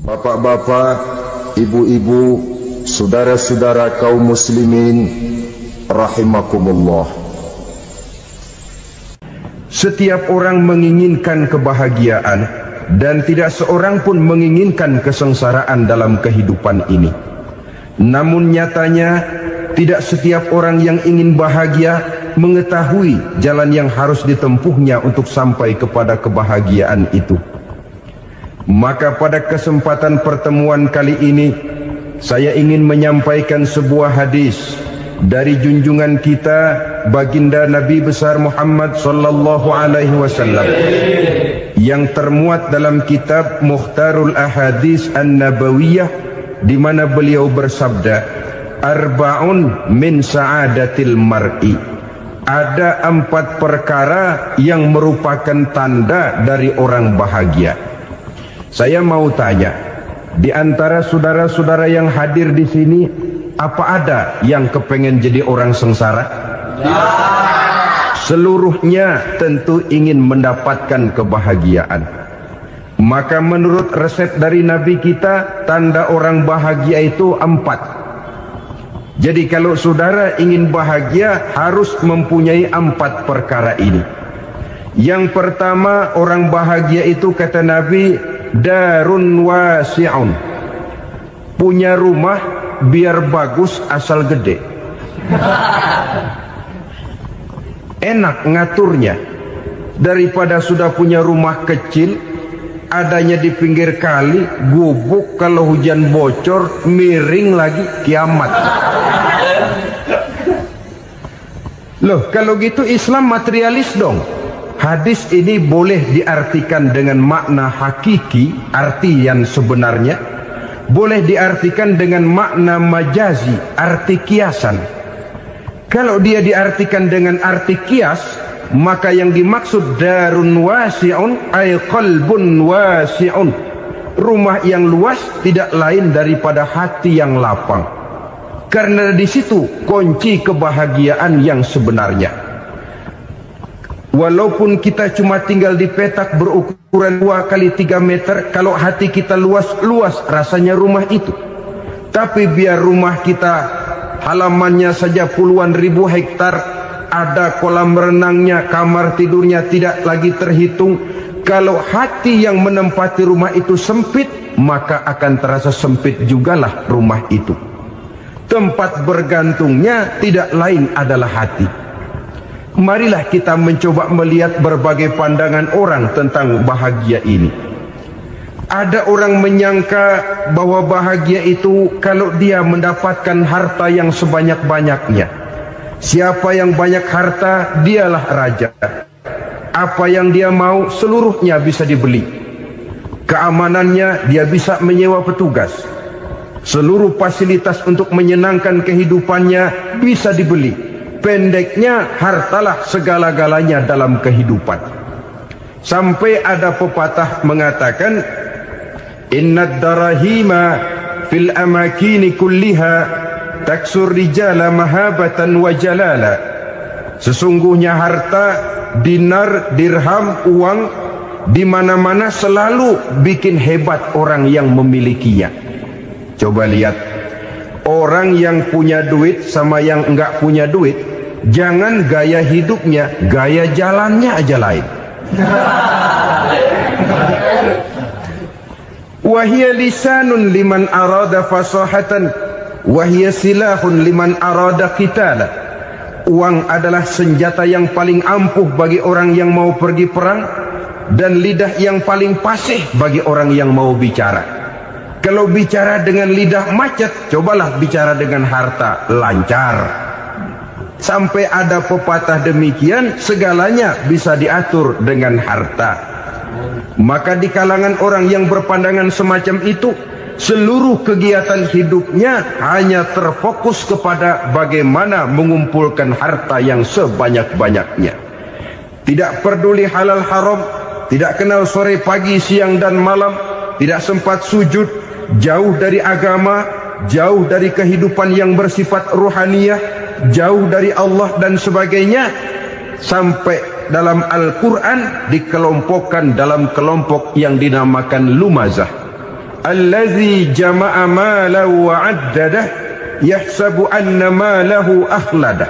Bapak-bapak, ibu-ibu, saudara-saudara kaum muslimin, rahimakumullah. Setiap orang menginginkan kebahagiaan dan tidak seorang pun menginginkan kesengsaraan dalam kehidupan ini. Namun nyatanya tidak setiap orang yang ingin bahagia mengetahui jalan yang harus ditempuhnya untuk sampai kepada kebahagiaan itu. Maka pada kesempatan pertemuan kali ini saya ingin menyampaikan sebuah hadis dari junjungan kita baginda Nabi besar Muhammad sallallahu alaihi wasallam yang termuat dalam kitab Mukhtarul Ahadits An-Nabawiyah, di mana beliau bersabda, arba'un min sa'adatil mar'i. Ada 4 perkara yang merupakan tanda dari orang bahagia. Saya mau tanya, di antara saudara-saudara yang hadir di sini, apa ada yang kepengen jadi orang sengsara? Ya. Seluruhnya tentu ingin mendapatkan kebahagiaan. Maka menurut resep dari Nabi kita, tanda orang bahagia itu 4. Jadi kalau saudara ingin bahagia, harus mempunyai 4 perkara ini. Yang pertama, orang bahagia itu kata Nabi, darun wasi'un, punya rumah biar bagus asal gede. Enak ngaturnya daripada sudah punya rumah kecil adanya di pinggir kali, gubuk, kalau hujan bocor miring lagi, kiamat. Loh, kalau gitu Islam materialis dong. Hadis ini boleh diartikan dengan makna hakiki, arti yang sebenarnya, boleh diartikan dengan makna majazi, arti kiasan. Kalau dia diartikan dengan arti kias, maka yang dimaksud darun wasi'un ay qalbun wasi'un, rumah yang luas tidak lain daripada hati yang lapang. Karena di situ kunci kebahagiaan yang sebenarnya. Walaupun kita cuma tinggal di petak berukuran 2 kali 3 meter, kalau hati kita luas-luas rasanya rumah itu. Tapi biar rumah kita halamannya saja puluhan ribu hektar, ada kolam renangnya, kamar tidurnya tidak lagi terhitung. Kalau hati yang menempati rumah itu sempit, maka akan terasa sempit jugalah rumah itu. Tempat bergantungnya tidak lain adalah hati. Marilah kita mencoba melihat berbagai pandangan orang tentang bahagia ini. Ada orang menyangka bahwa bahagia itu kalau dia mendapatkan harta yang sebanyak-banyaknya. Siapa yang banyak harta, dialah raja. Apa yang dia mau, seluruhnya bisa dibeli. Keamanannya, dia bisa menyewa petugas. Seluruh fasilitas untuk menyenangkan kehidupannya bisa dibeli. Pendeknya, hartalah segala-galanya dalam kehidupan. Sampai ada pepatah mengatakan, innad darahima fil amakini kulliha taksur rijala mahabatan wa jalala. Sesungguhnya harta, dinar, dirham, uang, di mana-mana selalu bikin hebat orang yang memilikinya. Coba lihat, orang yang punya duit sama yang enggak punya duit, jangan gaya hidupnya, gaya jalannya aja lain. Wahia lisanun liman arada fasahatan, wahia silahun liman arada qitala. Uang adalah senjata yang paling ampuh bagi orang yang mau pergi perang, dan lidah yang paling fasih bagi orang yang mau bicara. Kalau bicara dengan lidah macet, cobalah bicara dengan harta, lancar. Sampai ada pepatah demikian, segalanya bisa diatur dengan harta. Maka di kalangan orang yang berpandangan semacam itu, seluruh kegiatan hidupnya hanya terfokus kepada bagaimana mengumpulkan harta yang sebanyak-banyaknya. Tidak peduli halal haram, tidak kenal sore pagi siang dan malam, tidak sempat sujud, jauh dari agama, jauh dari kehidupan yang bersifat ruhaniyah, jauh dari Allah dan sebagainya. Sampai dalam Al-Quran dikelompokkan dalam kelompok yang dinamakan lumazah. allazi jama'a malahu wa 'addadah yahsabu anna malahu akhladah.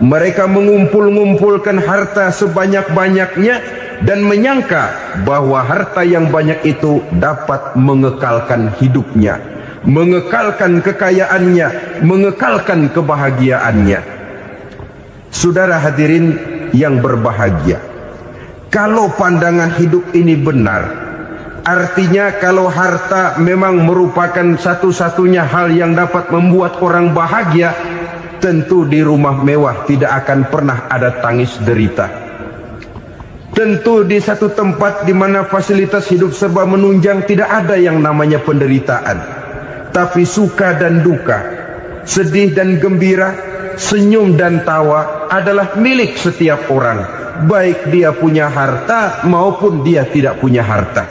Mereka mengumpul-ngumpulkan harta sebanyak-banyaknya dan menyangka bahwa harta yang banyak itu dapat mengekalkan hidupnya, mengekalkan kekayaannya, mengekalkan kebahagiaannya. Saudara hadirin yang berbahagia, kalau pandangan hidup ini benar, artinya kalau harta memang merupakan satu-satunya hal yang dapat membuat orang bahagia, tentu di rumah mewah tidak akan pernah ada tangis derita. Tentu di satu tempat di mana fasilitas hidup serba menunjang tidak ada yang namanya penderitaan. Tapi suka dan duka, sedih dan gembira, senyum dan tawa adalah milik setiap orang, baik dia punya harta maupun dia tidak punya harta.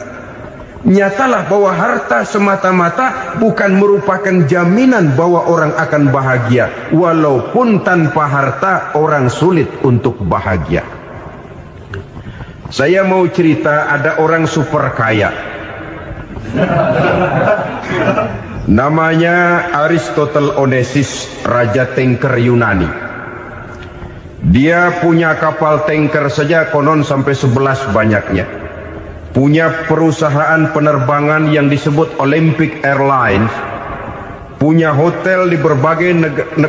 Nyatalah bahwa harta semata-mata bukan merupakan jaminan bahwa orang akan bahagia, walaupun tanpa harta orang sulit untuk bahagia. Saya mau cerita, ada orang super kaya, namanya Aristotle Onesimus, raja tanker Yunani. Dia punya kapal tanker saja konon sampai 11 banyaknya. Punya perusahaan penerbangan yang disebut Olympic Airlines. Punya hotel di berbagai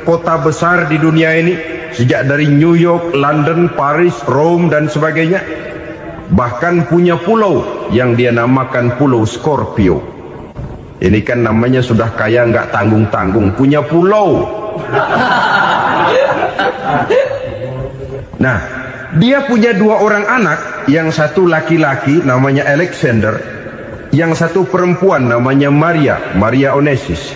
kota besar di dunia ini, sejak dari New York, London, Paris, Rome dan sebagainya. Bahkan punya pulau yang dia namakan Pulau Scorpio. Ini kan namanya sudah kaya nggak tanggung-tanggung, punya pulau. Nah, dia punya 2 orang anak, yang satu laki-laki namanya Alexander, yang satu perempuan namanya Maria Onesimus.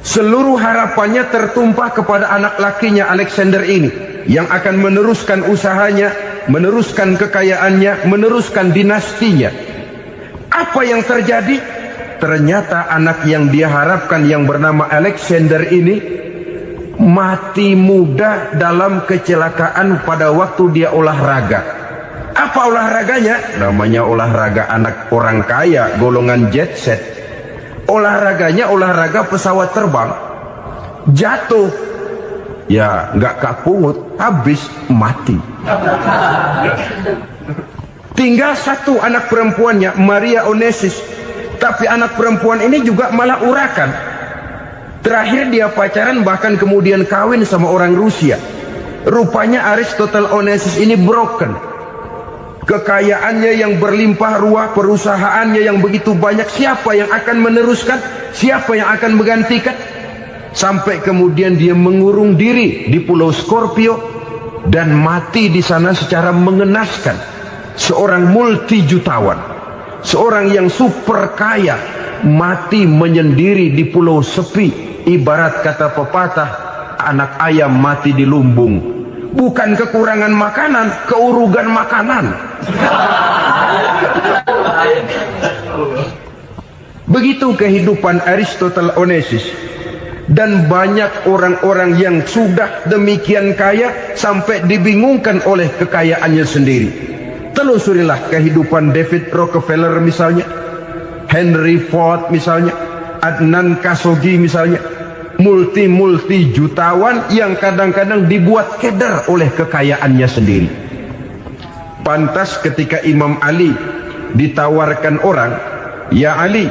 Seluruh harapannya tertumpah kepada anak lakinya Alexander ini, yang akan meneruskan usahanya, meneruskan kekayaannya, meneruskan dinastinya. Apa yang terjadi? Ternyata anak yang dia harapkan yang bernama Alexander ini mati muda dalam kecelakaan pada waktu dia olahraga. Apa olahraganya? Namanya olahraga anak orang kaya, golongan jet set. Olahraganya olahraga pesawat terbang. Jatuh, ya nggak kapungut, habis mati. Tinggal satu anak perempuannya, Maria Onesimus. Tapi anak perempuan ini juga malah urakan. Terakhir dia pacaran, bahkan kemudian kawin sama orang Rusia. Rupanya Aristotle Onesimus ini broken. Kekayaannya yang berlimpah ruah, perusahaannya yang begitu banyak, siapa yang akan meneruskan? Siapa yang akan menggantikan? Sampai kemudian dia mengurung diri di Pulau Scorpio dan mati di sana secara mengenaskan. Seorang multi jutawan, seorang yang super kaya, mati menyendiri di pulau sepi. Ibarat kata pepatah, anak ayam mati di lumbung. Bukan kekurangan makanan, keurugan makanan. Begitu kehidupan Aristotle Onesimus. Dan banyak orang-orang yang sudah demikian kaya sampai dibingungkan oleh kekayaannya sendiri. Telusurilah kehidupan David Rockefeller misalnya, Henry Ford misalnya, Adnan Khashoggi misalnya. Multi jutawan yang kadang-kadang dibuat keder oleh kekayaannya sendiri. Pantas ketika Imam Ali ditawarkan orang, "Ya Ali,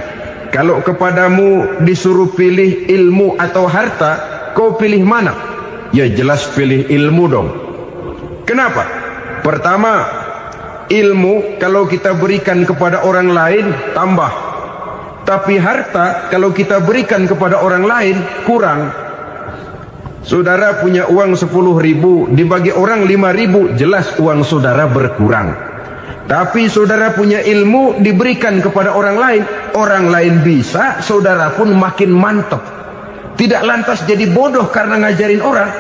kalau kepadamu disuruh pilih ilmu atau harta, kau pilih mana?" Ya jelas pilih ilmu dong. Kenapa? Pertama, ilmu kalau kita berikan kepada orang lain tambah. Tapi harta kalau kita berikan kepada orang lain kurang. Saudara punya uang 10.000, dibagi orang 5.000, jelas uang saudara berkurang. Tapi saudara punya ilmu, diberikan kepada orang lain bisa, saudara pun makin mantap. Tidak lantas jadi bodoh karena ngajarin orang.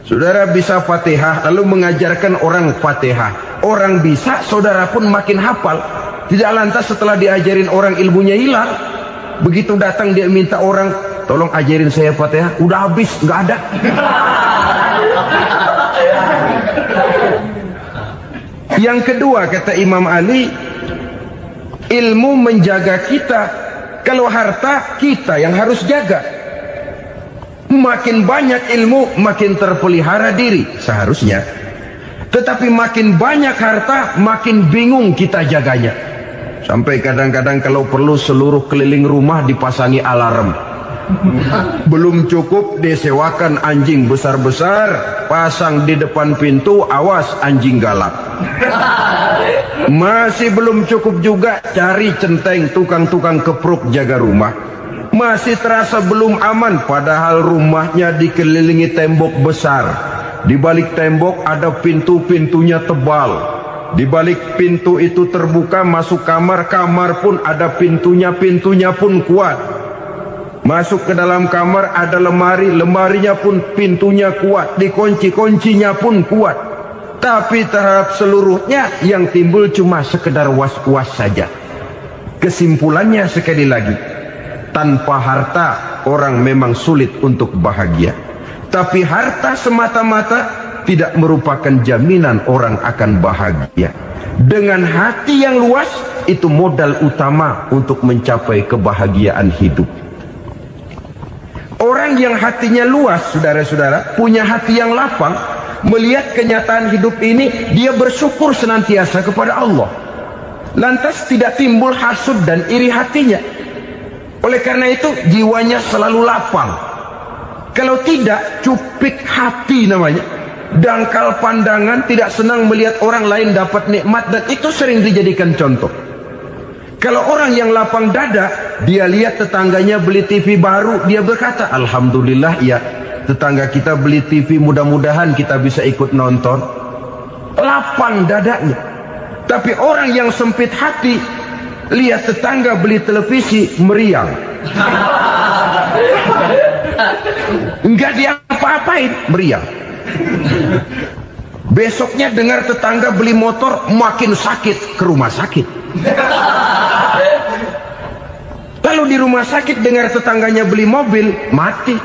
Saudara bisa Fatihah lalu mengajarkan orang Fatihah, orang bisa, saudara pun makin hafal. Tidak lantas setelah diajarin orang ilmunya hilang. Begitu datang dia minta orang, "Tolong ajarin saya Fatihah," udah habis, nggak ada. Yang kedua kata Imam Ali, Ilmu menjaga kita, kalau harta kita yang harus jaga. Makin banyak ilmu, makin terpelihara diri seharusnya. Tetapi makin banyak harta, makin bingung kita jaganya. Sampai kadang-kadang kalau perlu seluruh keliling rumah dipasangi alarm. Belum cukup disewakan anjing besar-besar, pasang di depan pintu, awas anjing galak. Masih belum cukup juga, cari centeng tukang-tukang kepruk jaga rumah. Masih terasa belum aman, padahal rumahnya dikelilingi tembok besar. Di balik tembok ada pintu-pintunya tebal. Di balik pintu itu terbuka masuk kamar, kamar pun ada pintunya, pintunya pun kuat. Masuk ke dalam kamar ada lemari, lemarinya pun pintunya kuat, dikunci, kuncinya pun kuat. Tapi terhadap seluruhnya yang timbul cuma sekedar was-was saja. Kesimpulannya sekali lagi, tanpa harta orang memang sulit untuk bahagia. Tapi harta semata-mata tidak merupakan jaminan orang akan bahagia. Dengan hati yang luas, itu modal utama untuk mencapai kebahagiaan hidup. Orang yang hatinya luas, saudara-saudara, punya hati yang lapang, melihat kenyataan hidup ini, dia bersyukur senantiasa kepada Allah. Lantas tidak timbul hasud dan iri hatinya. Oleh karena itu, jiwanya selalu lapang. Kalau tidak, cupik hati namanya. Dangkal pandangan, tidak senang melihat orang lain dapat nikmat, dan itu sering dijadikan contoh. Kalau orang yang lapang dada, dia lihat tetangganya beli TV baru, dia berkata, alhamdulillah ya, tetangga kita beli TV, mudah-mudahan kita bisa ikut nonton. Lapang dadanya. Tapi orang yang sempit hati, lihat tetangga beli televisi, meriang. Enggak diapa-apain, meriang. Besoknya dengar tetangga beli motor, makin sakit, ke rumah sakit. Lalu di rumah sakit dengar tetangganya beli mobil, mati.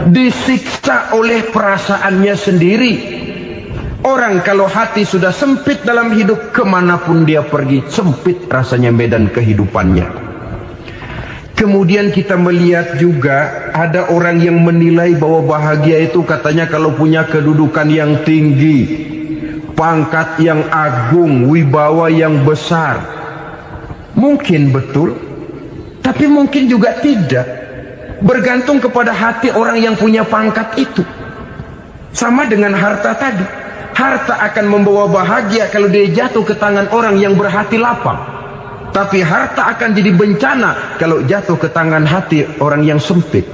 Disiksa oleh perasaannya sendiri. Orang kalau hati sudah sempit dalam hidup, kemanapun dia pergi, sempit rasanya medan kehidupannya. Kemudian kita melihat juga ada orang yang menilai bahwa bahagia itu katanya kalau punya kedudukan yang tinggi, pangkat yang agung, wibawa yang besar. Mungkin betul, tapi mungkin juga tidak. Bergantung kepada hati orang yang punya pangkat itu. Sama dengan harta tadi. Harta akan membawa bahagia kalau dia jatuh ke tangan orang yang berhati lapang. Tapi harta akan jadi bencana kalau jatuh ke tangan hati orang yang sempit.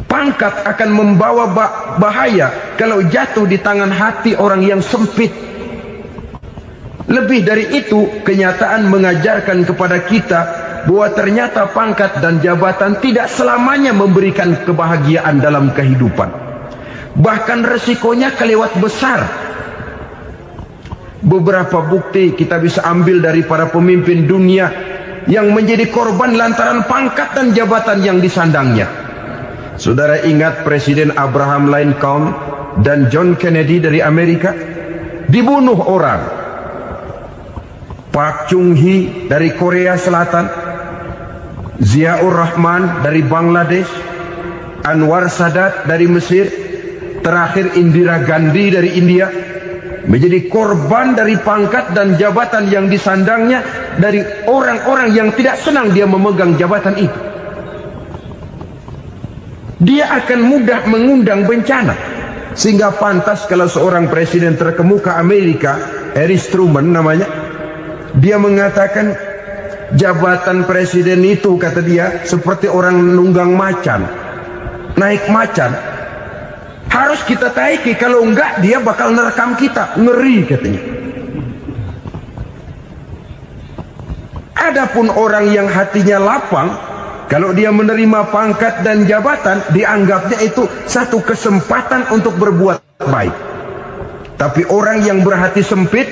Pangkat akan membawa bahaya kalau jatuh di tangan hati orang yang sempit. Lebih dari itu, kenyataan mengajarkan kepada kita bahwa ternyata pangkat dan jabatan tidak selamanya memberikan kebahagiaan dalam kehidupan. Bahkan resikonya kelewat besar. Beberapa bukti kita bisa ambil dari para pemimpin dunia yang menjadi korban lantaran pangkat dan jabatan yang disandangnya. Saudara ingat Presiden Abraham Lincoln dan John Kennedy dari Amerika? Dibunuh orang. Park Chung-hee dari Korea Selatan, Ziaur Rahman dari Bangladesh, Anwar Sadat dari Mesir, terakhir Indira Gandhi dari India, menjadi korban dari pangkat dan jabatan yang disandangnya dari orang-orang yang tidak senang dia memegang jabatan itu. Dia akan mudah mengundang bencana. Sehingga pantas kalau seorang presiden terkemuka Amerika, Harry Truman namanya, dia mengatakan jabatan presiden itu, kata dia, seperti orang nunggang macan, naik macan. Harus kita taiki, kalau enggak dia bakal nerekam kita, ngeri katanya. Adapun orang yang hatinya lapang, kalau dia menerima pangkat dan jabatan, dianggapnya itu satu kesempatan untuk berbuat baik. Tapi orang yang berhati sempit,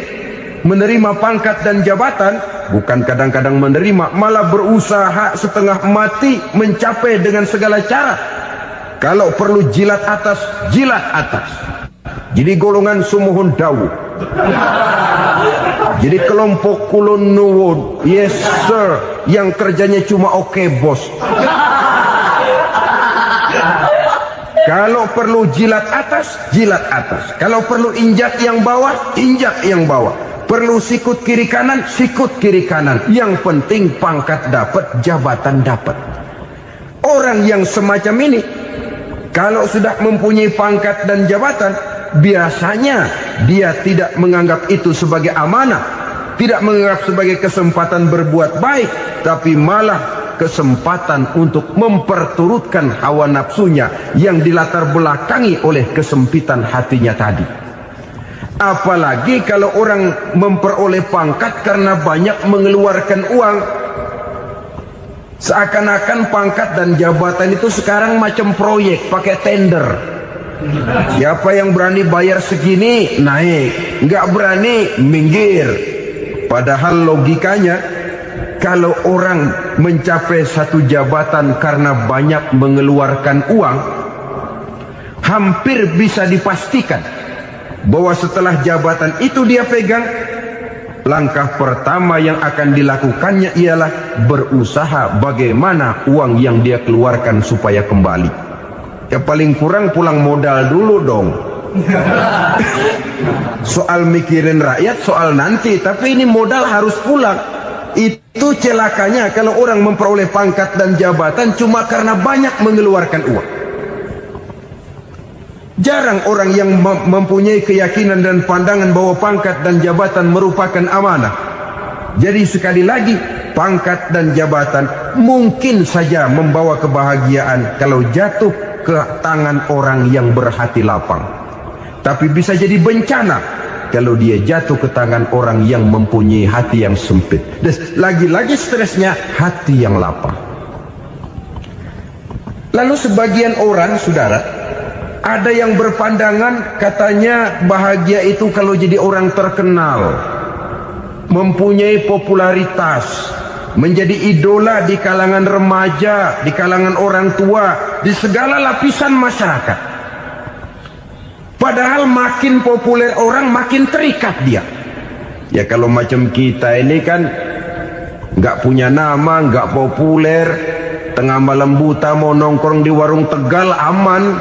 menerima pangkat dan jabatan, bukan kadang-kadang menerima, malah berusaha setengah mati mencapai dengan segala cara. Kalau perlu jilat atas, jilat atas. Jadi golongan sumuhun dawu. Jadi kelompok kulon nuwun, yes sir, yang kerjanya cuma oke bos. Kalau perlu jilat atas, jilat atas. Kalau perlu injak yang bawah, injak yang bawah. Perlu sikut kiri kanan, sikut kiri kanan. Yang penting pangkat dapat, jabatan dapat. Orang yang semacam ini, kalau sudah mempunyai pangkat dan jabatan, biasanya dia tidak menganggap itu sebagai amanah, tidak menganggap sebagai kesempatan berbuat baik, tapi malah kesempatan untuk memperturutkan hawa nafsunya yang dilatar belakangi oleh kesempitan hatinya tadi. Apalagi kalau orang memperoleh pangkat karena banyak mengeluarkan uang, seakan-akan pangkat dan jabatan itu sekarang macam proyek pakai tender. Siapa yang berani bayar segini naik, nggak berani minggir. Padahal logikanya, kalau orang mencapai satu jabatan karena banyak mengeluarkan uang, hampir bisa dipastikan bahwa setelah jabatan itu dia pegang, langkah pertama yang akan dilakukannya ialah berusaha bagaimana uang yang dia keluarkan supaya kembali. Ya paling kurang pulang modal dulu dong. Soal mikirin rakyat soal nanti, tapi ini modal harus pulang. Itu celakanya kalau orang memperoleh pangkat dan jabatan cuma karena banyak mengeluarkan uang. Jarang orang yang mempunyai keyakinan dan pandangan bahwa pangkat dan jabatan merupakan amanah. Jadi sekali lagi, pangkat dan jabatan mungkin saja membawa kebahagiaan kalau jatuh ke tangan orang yang berhati lapang. Tapi bisa jadi bencana kalau dia jatuh ke tangan orang yang mempunyai hati yang sempit. Dan lagi-lagi stresnya hati yang lapang. Lalu sebagian orang, saudara, ada yang berpandangan katanya bahagia itu kalau jadi orang terkenal, mempunyai popularitas, menjadi idola di kalangan remaja, di kalangan orang tua, di segala lapisan masyarakat. Padahal makin populer orang makin terikat dia. Ya kalau macam kita ini kan nggak punya nama, nggak populer, tengah malam buta mau nongkrong di warung Tegal aman.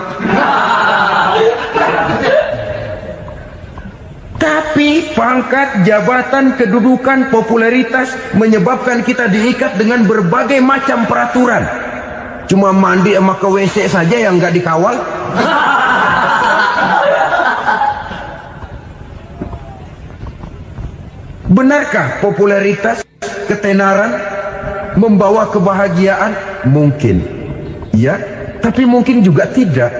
Tapi pangkat, jabatan, kedudukan, popularitas menyebabkan kita diikat dengan berbagai macam peraturan. Cuma mandi sama ke WC saja yang nggak dikawal. Benarkah popularitas, ketenaran membawa kebahagiaan? Mungkin, ya, tapi mungkin juga tidak.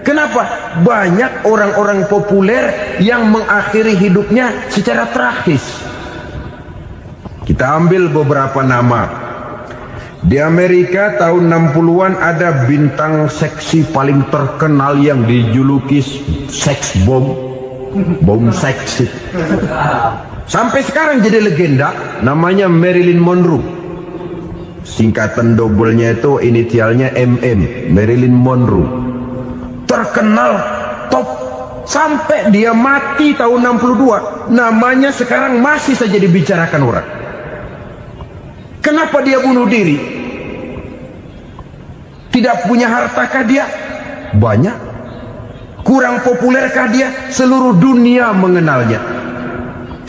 Kenapa? Banyak orang-orang populer yang mengakhiri hidupnya secara tragis. Kita ambil beberapa nama. Di Amerika tahun 60-an ada bintang seksi paling terkenal yang dijuluki sex bomb, bom seksi. Sampai sekarang jadi legenda, namanya Marilyn Monroe. Singkatan dobelnya itu inisialnya MM, Marilyn Monroe. Terkenal, top, sampai dia mati tahun 62, namanya sekarang masih saja dibicarakan orang. Kenapa dia bunuh diri? Tidak punya hartakah dia? Banyak. Kurang populerkah dia? Seluruh dunia mengenalnya.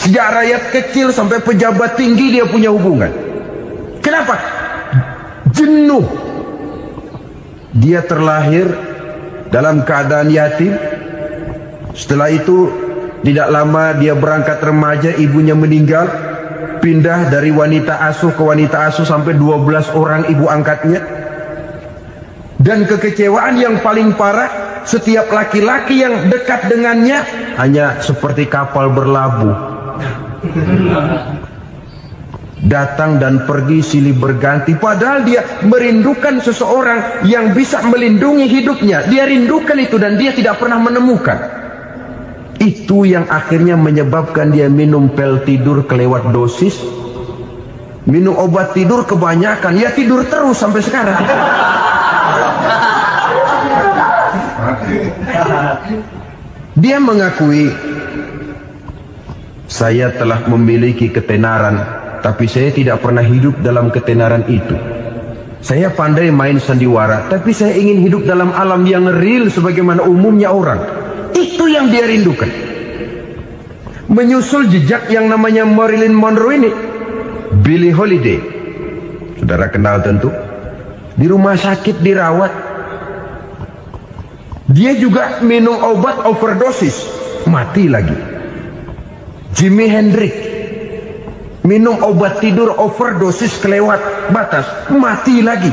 Sejak rakyat kecil sampai pejabat tinggi dia punya hubungan. Kenapa? Jenuh. Dia terlahir dalam keadaan yatim. Setelah itu tidak lama dia berangkat remaja, ibunya meninggal. Pindah dari wanita asuh ke wanita asuh sampai 12 orang ibu angkatnya. Dan kekecewaan yang paling parah, setiap laki-laki yang dekat dengannya hanya seperti kapal berlabuh. Datang dan pergi silih berganti. Padahal dia merindukan seseorang yang bisa melindungi hidupnya. Dia rindukan itu dan dia tidak pernah menemukan. Itu yang akhirnya menyebabkan dia minum pil tidur kelewat dosis, minum obat tidur kebanyakan. Ya tidur terus sampai sekarang. Dia mengakui Saya telah memiliki ketenaran, tapi saya tidak pernah hidup dalam ketenaran itu. Saya pandai main sandiwara, tapi saya ingin hidup dalam alam yang real sebagaimana umumnya orang. Itu yang dia rindukan. Menyusul jejak yang namanya Marilyn Monroe ini, Billie Holiday, saudara kenal tentu, di rumah sakit dirawat. Dia juga minum obat overdosis, mati lagi. Jimi Hendrix minum obat tidur overdosis kelewat batas, mati lagi.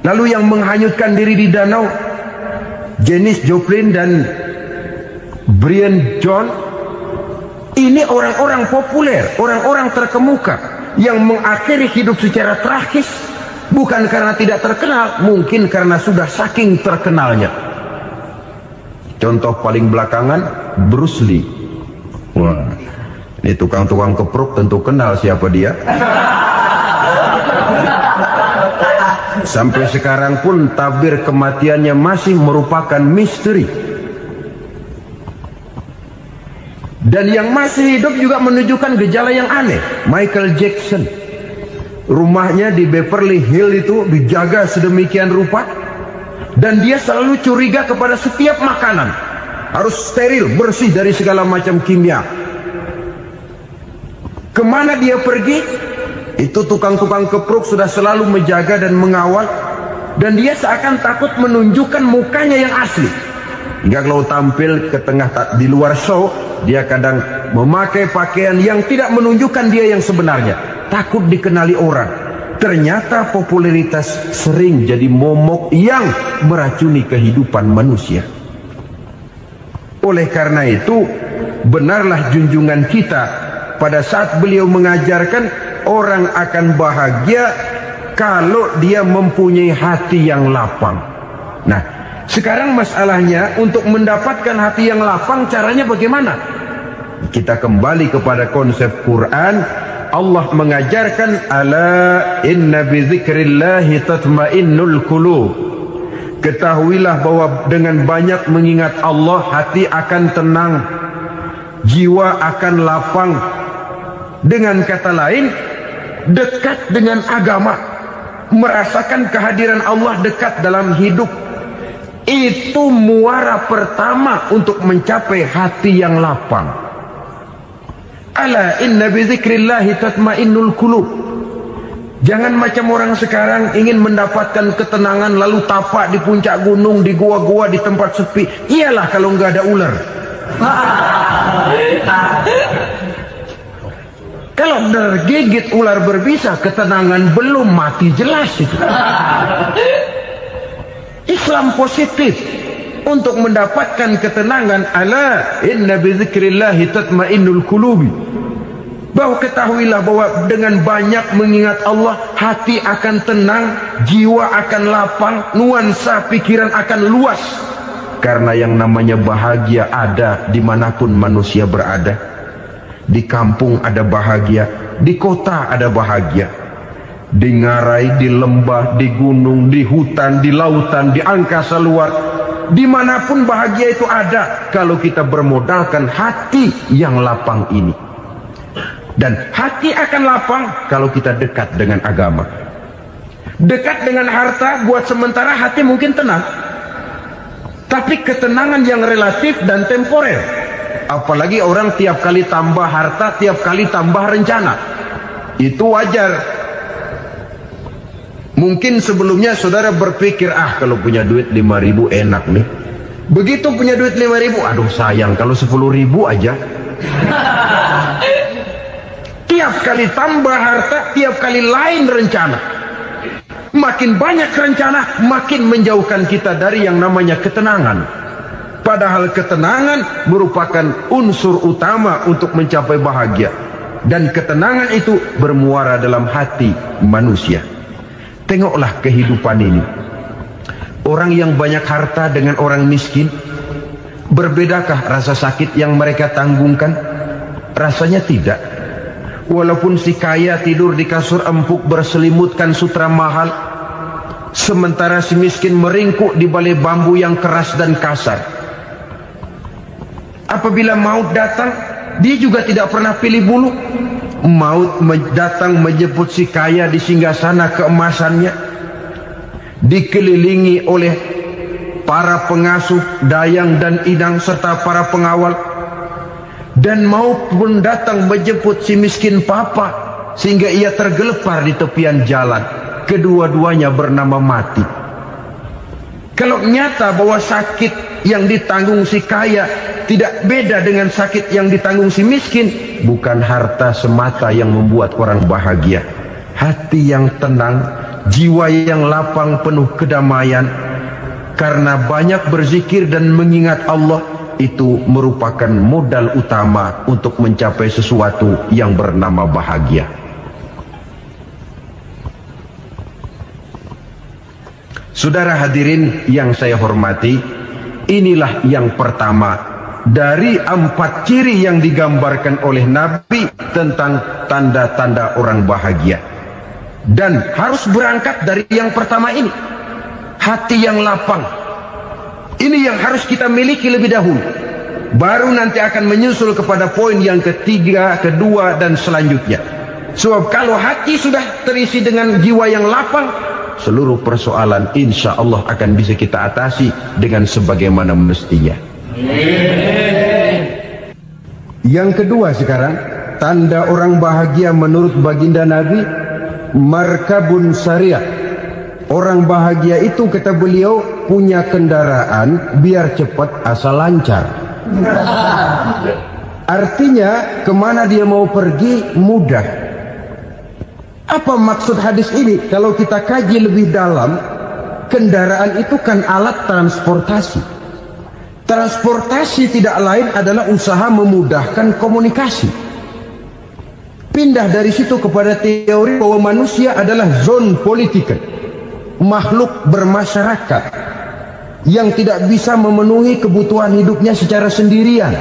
Lalu yang menghanyutkan diri di danau, Janis Joplin dan Brian Jones. Ini orang-orang populer, orang-orang terkemuka yang mengakhiri hidup secara tragis, bukan karena tidak terkenal, mungkin karena sudah saking terkenalnya. Contoh paling belakangan, Bruce Lee. Wah, ini tukang-tukang kepruk tentu kenal siapa dia. Sampai sekarang pun tabir kematiannya masih merupakan misteri. Dan yang masih hidup juga menunjukkan gejala yang aneh. Michael Jackson, rumahnya di Beverly Hills itu dijaga sedemikian rupa, dan dia selalu curiga kepada setiap makanan harus steril, bersih dari segala macam kimia. Kemana dia pergi, itu tukang-tukang kepruk sudah selalu menjaga dan mengawal, dan dia seakan takut menunjukkan mukanya yang asli. Hingga kalau tampil ke tengah di luar show, dia kadang memakai pakaian yang tidak menunjukkan dia yang sebenarnya, takut dikenali orang. Ternyata popularitas sering jadi momok yang meracuni kehidupan manusia. Oleh karena itu, benarlah junjungan kita pada saat beliau mengajarkan orang akan bahagia kalau dia mempunyai hati yang lapang. Nah, sekarang masalahnya untuk mendapatkan hati yang lapang, caranya bagaimana? Kita kembali kepada konsep Quran. Allah mengajarkan, ala inna bi dzikrillahi tatmainnul qulub. Ketahuilah bahwa dengan banyak mengingat Allah, hati akan tenang, jiwa akan lapang. Dengan kata lain, dekat dengan agama, merasakan kehadiran Allah dekat dalam hidup. Itu muara pertama untuk mencapai hati yang lapang. Ala inna bi dzikrillahi tatmainnul qulub. Jangan macam orang sekarang ingin mendapatkan ketenangan lalu tapak di puncak gunung, di gua-gua, di tempat sepi. Iyalah kalau nggak ada ular. Kalau tergigit ular berbisa, ketenangan belum, mati jelas itu. Islam positif untuk mendapatkan ketenangan. Ala inna bi dzikrillahi tatmainnul qulubi. Bahwa ketahuilah bahwa dengan banyak mengingat Allah, hati akan tenang, jiwa akan lapang, nuansa pikiran akan luas. Karena yang namanya bahagia ada dimanapun manusia berada. Di kampung ada bahagia, di kota ada bahagia. Di ngarai, di lembah, di gunung, di hutan, di lautan, di angkasa luar, dimanapun bahagia itu ada kalau kita bermodalkan hati yang lapang ini. Dan hati akan lapang kalau kita dekat dengan agama. Dekat dengan harta buat sementara hati mungkin tenang, tapi ketenangan yang relatif dan temporer. Apalagi orang tiap kali tambah harta, tiap kali tambah rencana, itu wajar. Mungkin sebelumnya saudara berpikir, kalau punya duit 5.000 enak nih. Begitu punya duit 5.000, aduh sayang kalau 10.000 aja. Tiap kali tambah harta, tiap kali lain rencana. Makin banyak rencana, makin menjauhkan kita dari yang namanya ketenangan. Padahal ketenangan merupakan unsur utama untuk mencapai bahagia. Dan ketenangan itu bermuara dalam hati manusia. Tengoklah kehidupan ini. Orang yang banyak harta dengan orang miskin, berbedakah rasa sakit yang mereka tanggungkan? Rasanya tidak. Walaupun si kaya tidur di kasur empuk berselimutkan sutra mahal, sementara si miskin meringkuk di balai bambu yang keras dan kasar. Apabila maut datang, dia juga tidak pernah pilih bulu. Maut datang menjemput si kaya di singgasana keemasannya, dikelilingi oleh para pengasuh, dayang dan idang serta para pengawal. Dan maut pun datang menjemput si miskin papa, sehingga ia tergelepar di tepian jalan. Kedua-duanya bernama mati. Kalau nyata bahwa sakit yang ditanggung si kaya tidak beda dengan sakit yang ditanggung si miskin, bukan harta semata yang membuat orang bahagia. Hati yang tenang, jiwa yang lapang penuh kedamaian, karena banyak berzikir dan mengingat Allah, itu merupakan modal utama untuk mencapai sesuatu yang bernama bahagia. Saudara hadirin yang saya hormati, inilah yang pertama dari 4 ciri yang digambarkan oleh Nabi tentang tanda-tanda orang bahagia. Dan harus berangkat dari yang pertama ini, hati yang lapang. Ini yang harus kita miliki lebih dahulu, baru nanti akan menyusul kepada poin yang ketiga, kedua dan selanjutnya. Sebab kalau hati sudah terisi dengan jiwa yang lapang, seluruh persoalan insya Allah akan bisa kita atasi dengan sebagaimana mestinya. Yang kedua sekarang, tanda orang bahagia menurut baginda Nabi, markabun syariah. Orang bahagia itu, kata beliau, punya kendaraan biar cepat asal lancar. Artinya kemana dia mau pergi mudah. Apa maksud hadis ini? Kalau kita kaji lebih dalam, kendaraan itu kan alat transportasi. Transportasi tidak lain adalah usaha memudahkan komunikasi. Pindah dari situ kepada teori bahwa manusia adalah zon politik, makhluk bermasyarakat yang tidak bisa memenuhi kebutuhan hidupnya secara sendirian.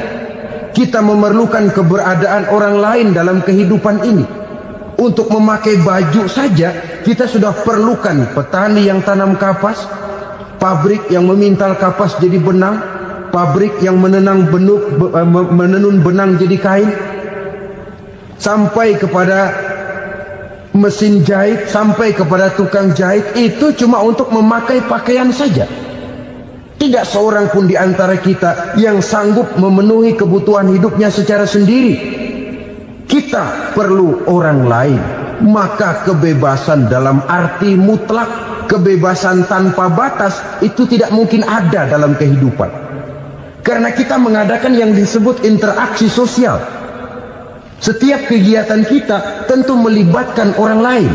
Kita memerlukan keberadaan orang lain dalam kehidupan ini. Untuk memakai baju saja kita sudah perlukan petani yang tanam kapas, pabrik yang memintal kapas jadi benang, pabrik yang menenun benang jadi kain, sampai kepada mesin jahit, sampai kepada tukang jahit. Itu cuma untuk memakai pakaian saja. Tidak seorang pun di antara kita yang sanggup memenuhi kebutuhan hidupnya secara sendiri. Kita perlu orang lain. Maka kebebasan dalam arti mutlak, kebebasan tanpa batas, itu tidak mungkin ada dalam kehidupan. Karena kita mengadakan yang disebut interaksi sosial. Setiap kegiatan kita tentu melibatkan orang lain.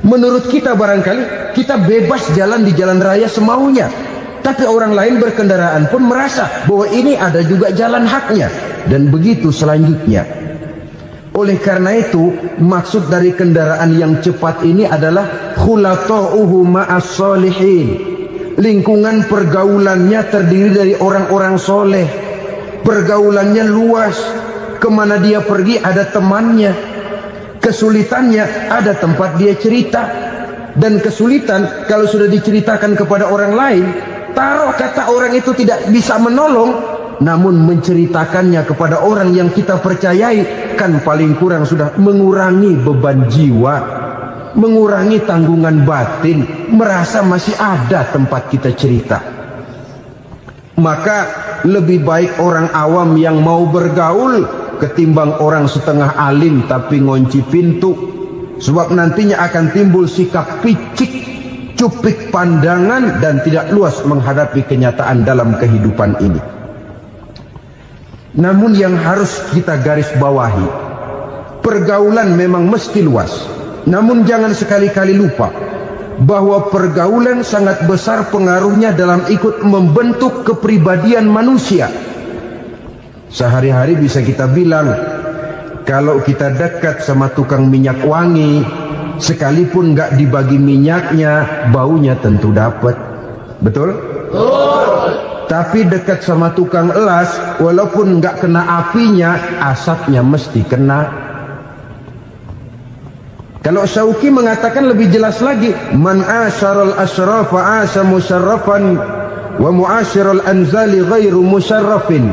Menurut kita barangkali kita bebas jalan di jalan raya semaunya, tapi orang lain berkendaraan pun merasa bahwa ini ada juga jalan haknya, dan begitu selanjutnya. Oleh karena itu, maksud dari kendaraan yang cepat ini adalah khulatuhu ma'as solihin. Lingkungan pergaulannya terdiri dari orang-orang soleh. Pergaulannya luas. Kemana dia pergi ada temannya. Kesulitannya ada tempat dia cerita. Dan kesulitan kalau sudah diceritakan kepada orang lain, taruh kata orang itu tidak bisa menolong, namun menceritakannya kepada orang yang kita percayai, kan paling kurang sudah mengurangi beban jiwa, mengurangi tanggungan batin, merasa masih ada tempat kita cerita. Maka lebih baik orang awam yang mau bergaul ketimbang orang setengah alim tapi ngunci pintu. Sebab nantinya akan timbul sikap picik, cupik pandangan, dan tidak luas menghadapi kenyataan dalam kehidupan ini. Namun yang harus kita garis bawahi, pergaulan memang mesti luas. Namun jangan sekali-kali lupa bahwa pergaulan sangat besar pengaruhnya dalam ikut membentuk kepribadian manusia. Sehari-hari bisa kita bilang, kalau kita dekat sama tukang minyak wangi, sekalipun nggak dibagi minyaknya, baunya tentu dapat. Betul? Tapi dekat sama tukang elas, walaupun nggak kena apinya, asapnya mesti kena. Kalau Syauqi mengatakan lebih jelas lagi, man asyaral asrafa asa musarrafan wa muasyiral anzali ghairu musarrafin.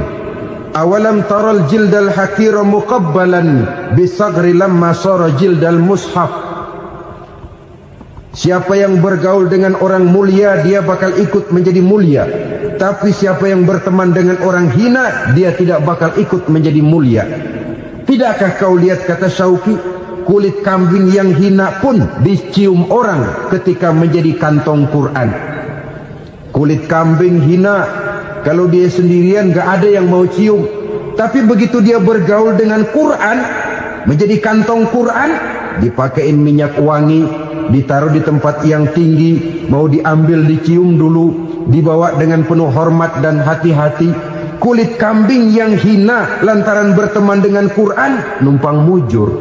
awalam taral jildal hakira muqabbalan bisagri lamma sara jildal mushaf. Siapa yang bergaul dengan orang mulia, dia bakal ikut menjadi mulia. Tapi siapa yang berteman dengan orang hina, dia tidak bakal ikut menjadi mulia. Tidakkah kau lihat, kata Syauqi, kulit kambing yang hina pun dicium orang ketika menjadi kantong Quran. Kulit kambing hina, kalau dia sendirian gak ada yang mau cium. Tapi begitu dia bergaul dengan Quran, menjadi kantong Quran, dipakein minyak wangi, ditaruh di tempat yang tinggi, mau diambil dicium dulu, dibawa dengan penuh hormat dan hati-hati. Kulit kambing yang hina lantaran berteman dengan Quran, numpang mujur.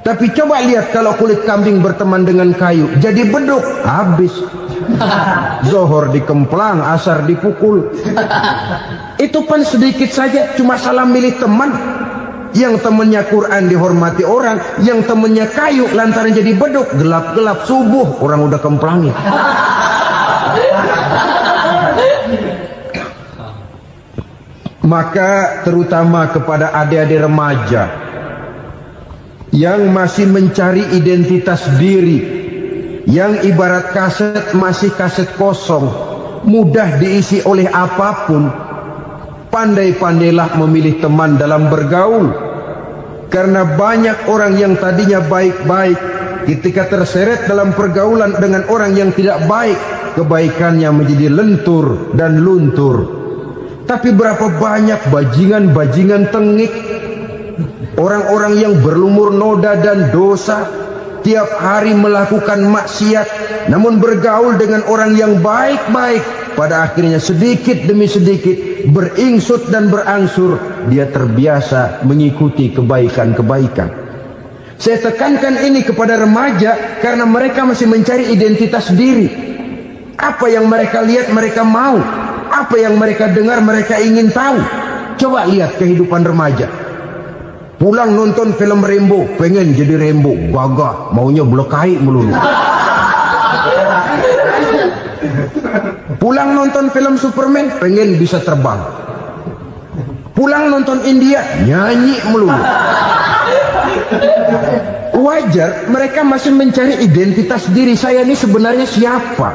Tapi coba lihat kalau kulit kambing berteman dengan kayu, jadi beduk, habis. Zohor dikemplang, asar dipukul. Itu pun sedikit saja, cuma salah milih teman. Yang temannya Quran dihormati orang, yang temannya kayu lantaran jadi beduk, gelap-gelap subuh orang udah kemplangi. Maka terutama kepada adik-adik remaja yang masih mencari identitas diri, yang ibarat kaset masih kaset kosong, mudah diisi oleh apapun, pandai-pandailah memilih teman dalam bergaul. Karena banyak orang yang tadinya baik-baik, ketika terseret dalam pergaulan dengan orang yang tidak baik, kebaikannya menjadi lentur dan luntur. Tapi berapa banyak bajingan-bajingan tengik, orang-orang yang berlumur noda dan dosa, tiap hari melakukan maksiat, namun bergaul dengan orang yang baik-baik, pada akhirnya sedikit demi sedikit beringsut dan berangsur dia terbiasa mengikuti kebaikan-kebaikan. Saya tekankan ini kepada remaja karena mereka masih mencari identitas diri. Apa yang mereka lihat mereka mau, apa yang mereka dengar mereka ingin tahu. Coba lihat kehidupan remaja. Pulang nonton film Rambo, pengen jadi Rambo, gagah, maunya belekai melulu. Pulang nonton film Superman, pengen bisa terbang. Pulang nonton India, nyanyi melulu. Wajar, mereka masih mencari identitas diri. Saya ini sebenarnya siapa?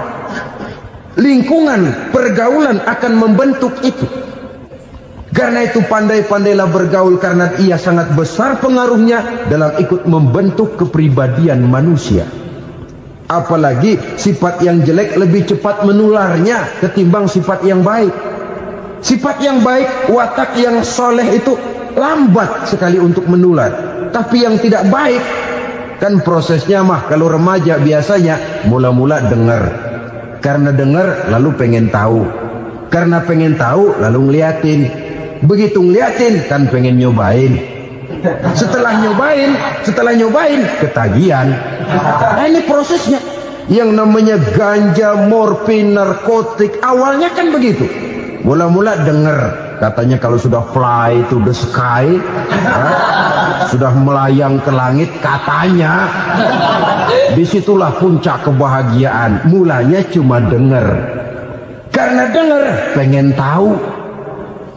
Lingkungan, pergaulan akan membentuk itu. Karena itu pandai-pandailah bergaul, karena ia sangat besar pengaruhnya dalam ikut membentuk kepribadian manusia. Apalagi sifat yang jelek lebih cepat menularnya ketimbang sifat yang baik. Sifat yang baik, watak yang soleh itu lambat sekali untuk menular. Tapi yang tidak baik, kan prosesnya mah kalau remaja biasanya mula-mula dengar. Karena dengar lalu pengen tahu. Karena pengen tahu lalu ngeliatin. Begitu ngeliatin kan pengen nyobain. Setelah nyobain ketagihan. Nah, ini prosesnya. Yang namanya ganja, morfin, narkotik, awalnya kan begitu. Mula-mula dengar, katanya kalau sudah fly to the sky, sudah melayang ke langit, katanya disitulah puncak kebahagiaan. Mulanya cuma dengar. Karena dengar pengen tahu.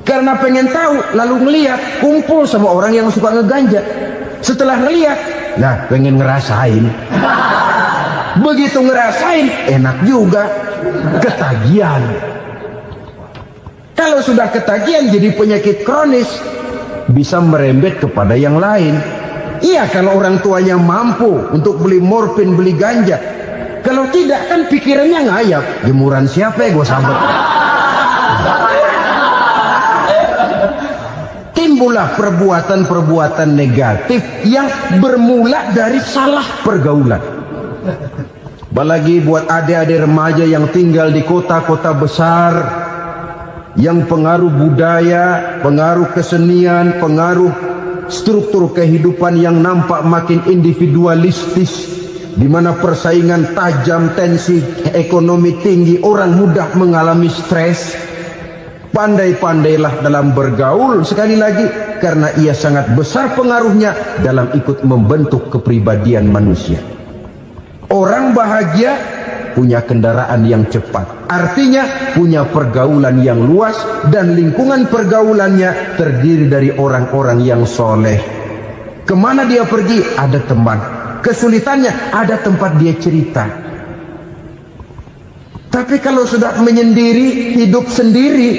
Karena pengen tahu lalu ngeliat, kumpul sama orang yang suka ngeganja. Setelah ngeliat, nah pengen ngerasain. Begitu ngerasain enak juga, ketagihan. Kalau sudah ketagihan jadi penyakit kronis, bisa merembet kepada yang lain. Iya, kalau orang tuanya mampu untuk beli morfin, beli ganja. Kalau tidak kan pikirannya ngayap, jemuran siapa ya gue sambut. Timbullah perbuatan-perbuatan negatif yang bermula dari salah pergaulan. Apalagi buat adik-adik remaja yang tinggal di kota-kota besar, yang pengaruh budaya, pengaruh kesenian, pengaruh struktur kehidupan yang nampak makin individualistis, di mana persaingan tajam, tensi ekonomi tinggi, orang mudah mengalami stres. Pandai-pandailah dalam bergaul, sekali lagi, karena ia sangat besar pengaruhnya dalam ikut membentuk kepribadian manusia. Orang bahagia punya kendaraan yang cepat. Artinya punya pergaulan yang luas dan lingkungan pergaulannya terdiri dari orang-orang yang soleh. Kemana dia pergi? Ada teman. Kesulitannya ada tempat dia cerita. Tapi kalau sudah menyendiri, hidup sendiri,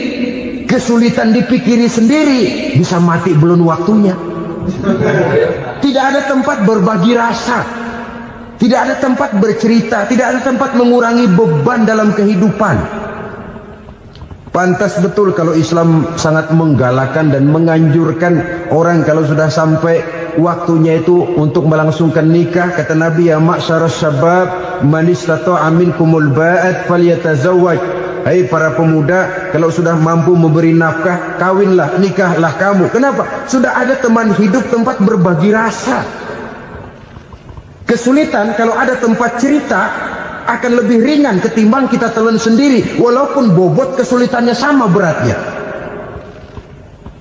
kesulitan dipikiri sendiri, bisa mati belum waktunya. Tidak ada tempat berbagi rasa, tidak ada tempat bercerita, tidak ada tempat mengurangi beban dalam kehidupan. Pantas betul kalau Islam sangat menggalakkan dan menganjurkan orang kalau sudah sampai waktunya itu untuk melangsungkan nikah. Kata Nabi, ya ma'syaras syabab man istata'a minkumul ba'at falyatazawwaj. Hai para pemuda, kalau sudah mampu memberi nafkah, kawinlah, nikahlah kamu. Kenapa? Sudah ada teman hidup, tempat berbagi rasa. Kesulitan kalau ada tempat cerita akan lebih ringan ketimbang kita telan sendiri, walaupun bobot kesulitannya sama beratnya.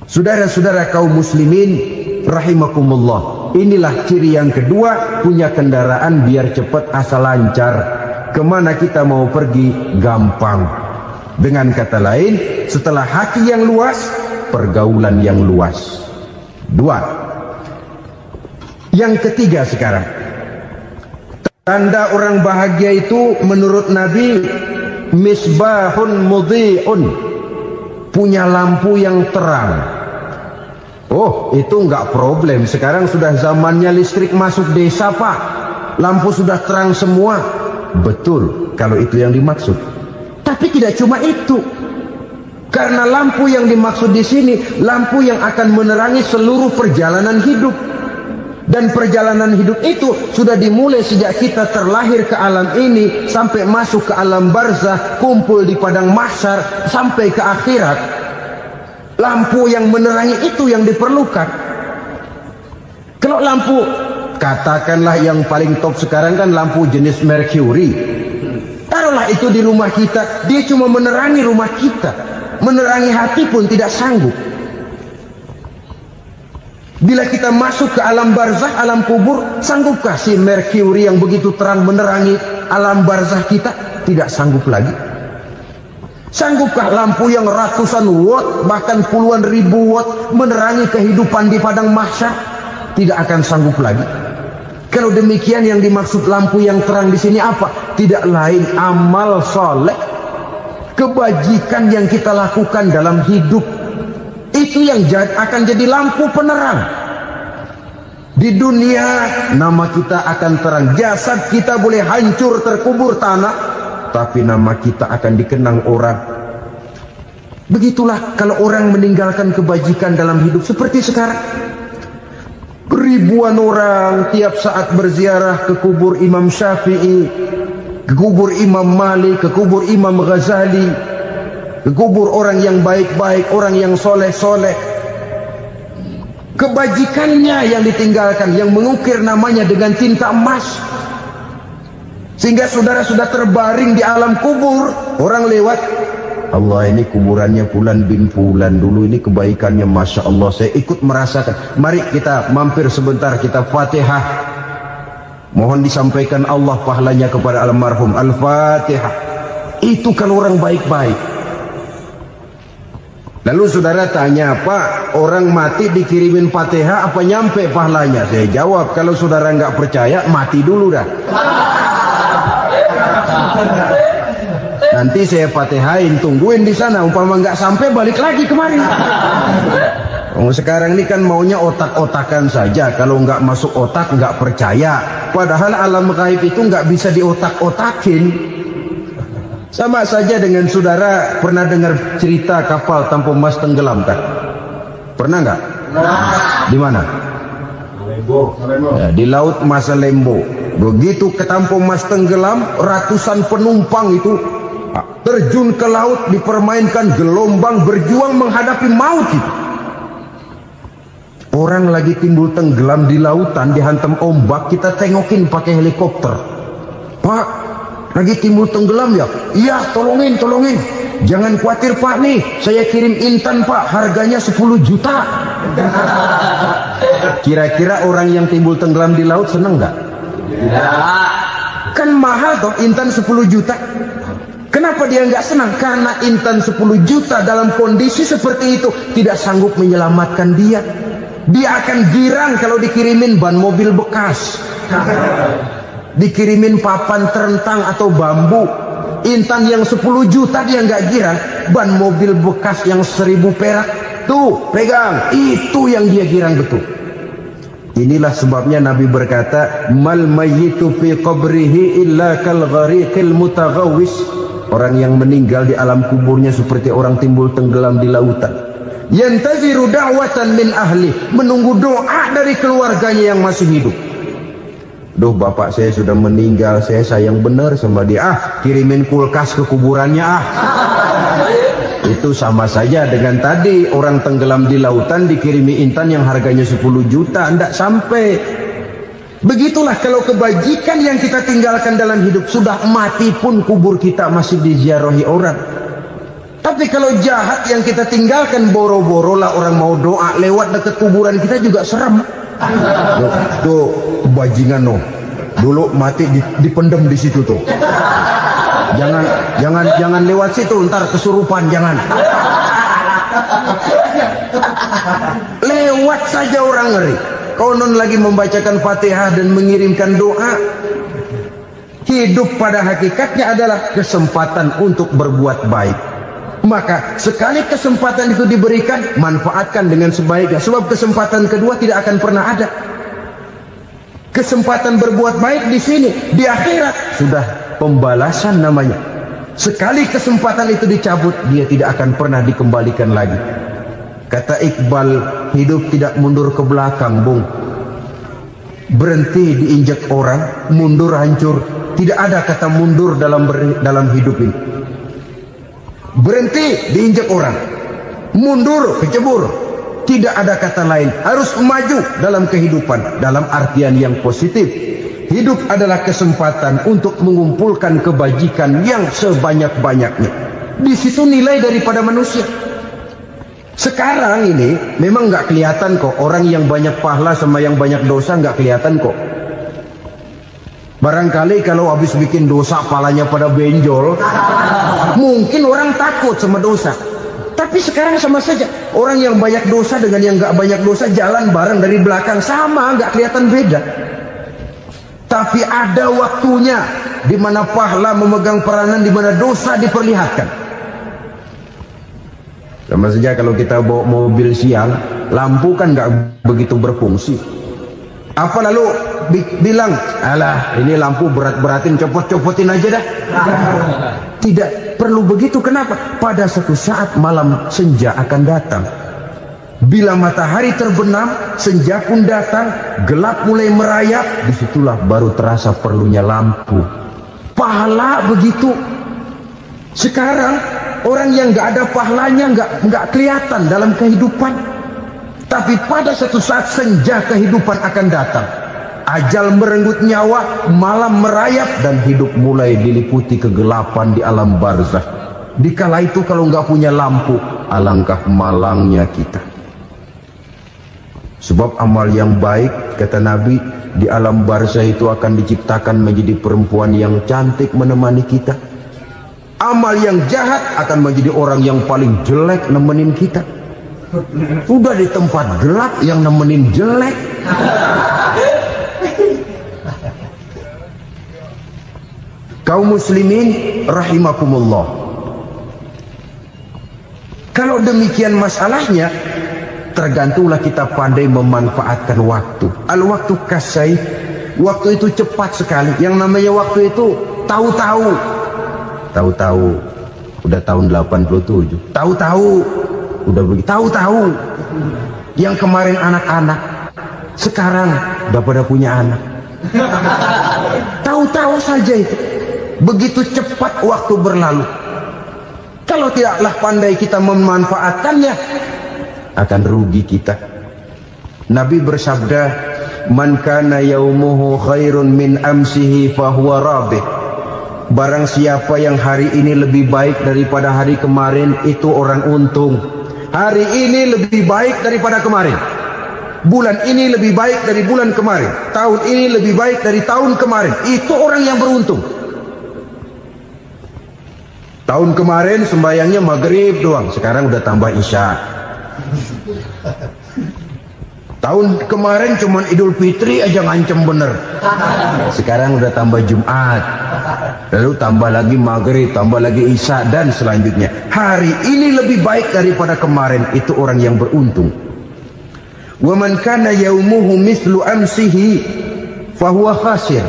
Saudara-saudara kaum muslimin rahimakumullah, inilah ciri yang kedua, punya kendaraan biar cepat asal lancar. Kemana kita mau pergi gampang. Dengan kata lain, setelah hati yang luas, pergaulan yang luas. Dua. Yang ketiga sekarang, tanda orang bahagia itu menurut Nabi, misbahun mudhi'un, punya lampu yang terang. Oh, itu enggak problem. Sekarang sudah zamannya listrik masuk desa, Pak. Lampu sudah terang semua. Betul, kalau itu yang dimaksud. Tapi tidak cuma itu. Karena lampu yang dimaksud di sini, lampu yang akan menerangi seluruh perjalanan hidup. Dan perjalanan hidup itu sudah dimulai sejak kita terlahir ke alam ini sampai masuk ke alam barzah, kumpul di padang mahsyar sampai ke akhirat. Lampu yang menerangi itu yang diperlukan. Kalau lampu, katakanlah yang paling top sekarang kan lampu jenis Mercury. Taruhlah itu di rumah kita, dia cuma menerangi rumah kita, menerangi hati pun tidak sanggup. Bila kita masuk ke alam barzah, alam kubur, sanggupkah si Mercury yang begitu terang menerangi alam barzah kita? Tidak sanggup lagi. Sanggupkah lampu yang ratusan watt, bahkan puluhan ribu watt menerangi kehidupan di padang mahsyar? Tidak akan sanggup lagi. Kalau demikian, yang dimaksud lampu yang terang di sini apa? Tidak lain amal soleh, kebajikan yang kita lakukan dalam hidup. Itu yang akan jadi lampu penerang. Di dunia nama kita akan terang. Jasad kita boleh hancur terkubur tanah, tapi nama kita akan dikenang orang. Begitulah kalau orang meninggalkan kebajikan dalam hidup seperti sekarang. Ribuan orang tiap saat berziarah ke kubur Imam Syafi'i, ke kubur Imam Malik, ke kubur Imam Ghazali, ke kubur orang yang baik-baik, orang yang soleh-soleh. Kebajikannya yang ditinggalkan, yang mengukir namanya dengan tinta emas. Sehingga saudara sudah terbaring di alam kubur, orang lewat, Allah, ini kuburannya Fulan bin Fulan, dulu ini kebaikannya Masya Allah, saya ikut merasakan. Mari kita mampir sebentar, kita Fatihah. Mohon disampaikan Allah pahalanya kepada almarhum. Al-Fatihah. Itu kalau orang baik-baik. Lalu saudara tanya, Pak, orang mati dikirimin Fatihah apa nyampe pahalanya? Saya jawab, kalau saudara nggak percaya, mati dulu dah. Nanti saya Fatihain, tungguin di sana. Umpama nggak sampai, balik lagi kemari. Sekarang ini kan maunya otak-otakan saja. Kalau nggak masuk otak, nggak percaya. Padahal alam gaib itu nggak bisa diotak-otakin. Sama saja dengan saudara pernah dengar cerita kapal Tampo Mas tenggelam kan? Pernah nggak? Di mana? Ya, di laut Masalembo. Begitu ke Tampo Mas tenggelam, ratusan penumpang itu terjun ke laut, dipermainkan gelombang, berjuang menghadapi maut itu. Orang lagi timbul tenggelam di lautan, dihantam ombak, kita tengokin pakai helikopter. Pak, lagi timbul tenggelam ya? Iya, tolongin. Jangan khawatir Pak, nih saya kirim intan Pak, harganya 10 juta. Kira-kira orang yang timbul tenggelam di laut seneng nggak? Tidak. Kan mahal toh intan 10 juta. Kenapa dia nggak senang? Karena intan 10 juta dalam kondisi seperti itu tidak sanggup menyelamatkan dia. Dia akan girang kalau dikirimin ban mobil bekas, dikirimin papan terentang atau bambu. Intan yang 10 juta dia nggak girang. Ban mobil bekas yang 1000 perak, tuh pegang, itu yang dia girang betul. Inilah sebabnya Nabi berkata, mal mayyitu fi qabrihi illa kal ghariqil mutaghawwis. Orang yang meninggal di alam kuburnya seperti orang timbul tenggelam di lautan. Yantaziru da'watan min ahli, menunggu doa dari keluarganya yang masih hidup. Duh, bapak saya sudah meninggal, saya sayang benar sama dia. Kirimin kulkas ke kuburannya Itu sama saja dengan tadi orang tenggelam di lautan dikirimi intan yang harganya 10 juta, tidak sampai. Begitulah kalau kebajikan yang kita tinggalkan dalam hidup, sudah mati pun kubur kita masih diziarahi orang. Tapi kalau jahat yang kita tinggalkan, boro-boro lah orang mau doa lewat dekat kuburan kita juga serem. Tuh bajingan no, dulu mati dipendem di situ tuh. Jangan lewat situ, ntar kesurupan, jangan. Lewat saja orang ngeri. Konon lagi membacakan Fatihah dan mengirimkan doa. Hidup pada hakikatnya adalah kesempatan untuk berbuat baik. Maka sekali kesempatan itu diberikan, manfaatkan dengan sebaiknya. Sebab kesempatan kedua tidak akan pernah ada. Kesempatan berbuat baik di sini, di akhirat sudah pembalasan namanya. Sekali kesempatan itu dicabut, dia tidak akan pernah dikembalikan lagi. Kata Iqbal, hidup tidak mundur ke belakang, Bung. Berhenti diinjak orang, mundur hancur. Tidak ada kata mundur dalam hidup ini. Berhenti diinjak orang, mundur kecebur. Tidak ada kata lain. Harus maju dalam kehidupan, dalam artian yang positif. Hidup adalah kesempatan untuk mengumpulkan kebajikan yang sebanyak-banyaknya. Di situ nilai daripada manusia. Sekarang ini memang nggak kelihatan kok, orang yang banyak pahala sama yang banyak dosa nggak kelihatan kok. Barangkali kalau habis bikin dosa palanya pada benjol, mungkin orang takut sama dosa. Tapi sekarang sama saja, orang yang banyak dosa dengan yang nggak banyak dosa jalan bareng dari belakang, sama, nggak kelihatan beda. Tapi ada waktunya di mana pahala memegang peranan, di mana dosa diperlihatkan. Sama saja kalau kita bawa mobil siang, lampu kan nggak begitu berfungsi. Apa lalu bilang, alah ini lampu berat-beratin, copot-copotin aja dah. Tidak perlu begitu. Kenapa? Pada suatu saat malam senja akan datang. Bila matahari terbenam, senja pun datang, gelap mulai merayap, disitulah baru terasa perlunya lampu. Pahala begitu. Sekarang orang yang nggak ada pahalanya nggak kelihatan dalam kehidupan. Tapi pada suatu saat senja kehidupan akan datang. Ajal merenggut nyawa, malam merayap, dan hidup mulai diliputi kegelapan di alam barzah. Dikala itu kalau nggak punya lampu, alangkah malangnya kita. Sebab amal yang baik, kata Nabi, di alam barzah itu akan diciptakan menjadi perempuan yang cantik menemani kita. Amal yang jahat akan menjadi orang yang paling jelek nemenin kita. Sudah di tempat gelap yang nemenin jelek. Kaum muslimin rahimakumullah. Kalau demikian masalahnya, tergantunglah kita pandai memanfaatkan waktu. Al-waktu kasayf, waktu itu cepat sekali. Yang namanya waktu itu tahu-tahu. Tahu-tahu udah tahun 87. Tahu-tahu udah begitu. Tahu-tahu yang kemarin anak-anak, sekarang udah pada punya anak. Tahu-tahu saja itu. Begitu cepat waktu berlalu. Kalau tidaklah pandai kita memanfaatkannya, akan rugi kita. Nabi bersabda, man kana yaumuhu khairun min amsihi fahuwa rabih. Barang siapa yang hari ini lebih baik daripada hari kemarin, itu orang untung. Hari ini lebih baik daripada kemarin. Bulan ini lebih baik dari bulan kemarin, tahun ini lebih baik dari tahun kemarin. Itu orang yang beruntung. Tahun kemarin sembayangnya maghrib doang, sekarang udah tambah isya. Tahun kemarin cuman Idul Fitri aja ngancem bener, sekarang udah tambah Jumat, lalu tambah lagi maghrib, tambah lagi isya, dan selanjutnya. Hari ini lebih baik daripada kemarin. Itu orang yang beruntung. Wa man kana yaumuhu mithlu amsihi fahuwa khasir.